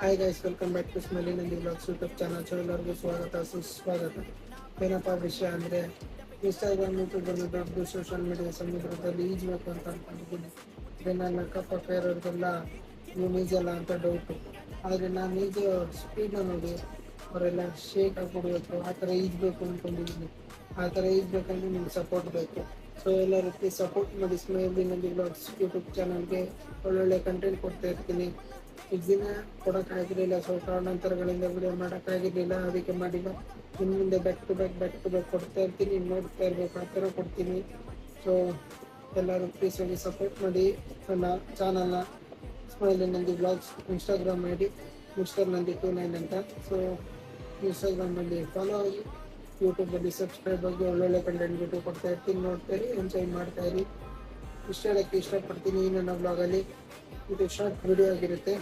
Hi guys, welcome back to Smiley Nandi blogs YouTube channel. ಎಲ್ಲರಿಗೂ ಸ್ವಾಗತ ಸುಸ್ವಾಗತ. ಏನಪ್ಪ ವಿಷಯ ಅಂದರೆ, ಇನ್ಸ್ಟಾಗ್ರಾಮ್ ಯೂಟ್ಯೂಬ್ ಅಲ್ಲಿ ದೊಡ್ಡ ಸೋಷಿಯಲ್ ಮೀಡಿಯಾ ಸಮುದ್ರದಲ್ಲಿ ಈಜಬೇಕು ಅಂತ ಅನ್ಕೊಂಡಿದ್ದೀನಿ. ಅದೇ ನನ್ನ ಅಕ್ಕಪಕ್ಕ ಇರೋರಿಗೆಲ್ಲ ನೀವು ಈಜಲ್ಲ ಅಂತ ಡೌಟು. ಆದರೆ ನಾನು ಈಜೋ ಸ್ಪೀಡ್ನ ನೋಡಿ ಅವರೆಲ್ಲ ಶೇಕ್ ಆಗಿಬಿಡ್ಬೇಕು, ಆ ಥರ ಈಜಬೇಕು ಅಂದ್ಕೊಂಡಿದ್ದೀನಿ. ಆ ಥರ ಈಜಬೇಕಂದ್ರೆ ನಿಮ್ಗೆ ಸಪೋರ್ಟ್ ಬೇಕು. ಸೊ ಎಲ್ಲರೂ ಪ್ಲೀಸ್ ಸಪೋರ್ಟ್ ಮಾಡಿ ಸ್ಮೈಲಿ ನಂದಿ ಬ್ಲಾಗ್ಸ್ ಯೂಟ್ಯೂಬ್ ಚಾನಲ್ಗೆ. ಒಳ್ಳೊಳ್ಳೆ ಕಂಟೆಂಟ್ ಕೊಡ್ತಾ ಇರ್ತೀನಿ. ಇಷ್ಟು ದಿನ ಕೊಡೋಕ್ಕಾಗಿರಲಿಲ್ಲ, ಸೊ ಕಾರಣಾಂತರಗಳಿಂದ ವಿಡಿಯೋ ಮಾಡೋಕ್ಕಾಗಿರಲಿಲ್ಲ, ಅದಕ್ಕೆ ಮಾಡಿಲ್ಲ. ಇನ್ನು ಮುಂದೆ ಬ್ಯಾಕ್ ಟು ಬ್ಯಾಕ್ ಕೊಡ್ತಾ ಇರ್ತೀನಿ, ನೋಡ್ತಾ ಇರ್ಬೇಕು, ಆ ಥರ ಕೊಡ್ತೀನಿ. ಸೊ ಎಲ್ಲರೂ ಪ್ಲೀಸ್ ಹೋಗಿ ಸಪೋರ್ಟ್ ಮಾಡಿ ನನ್ನ ಚಾನಲ್ನ. Smiley Nandi blogs Instagram I D mister Nandi 29 ಅಂತ. ಸೊ ಇನ್ಸ್ಟಾಗ್ರಾಮಲ್ಲಿ ಫಾಲೋ ಆಗಿ, ಯೂಟ್ಯೂಬಲ್ಲಿ ಸಬ್ಸ್ಕ್ರೈಬ್ ಆಗಿ, ಒಳ್ಳೊಳ್ಳೆ ಕಂಟೆಂಟ್ ಬಿಟ್ಟು ಕೊಡ್ತಾ ಇರ್ತೀನಿ. ನೋಡ್ತಾ ಇರಿ, ಎಂಜಾಯ್ ಮಾಡ್ತಾ ಇರಿ. ಇಷ್ಟ ಹೇಳೋಕ್ಕೆ ಇಷ್ಟಪಡ್ತೀನಿ. ಈ ನನ್ನ ಬ್ಲಾಗಲ್ಲಿ ಇದು ಶಾರ್ಟ್ ವಿಡಿಯೋ ಆಗಿರುತ್ತೆ.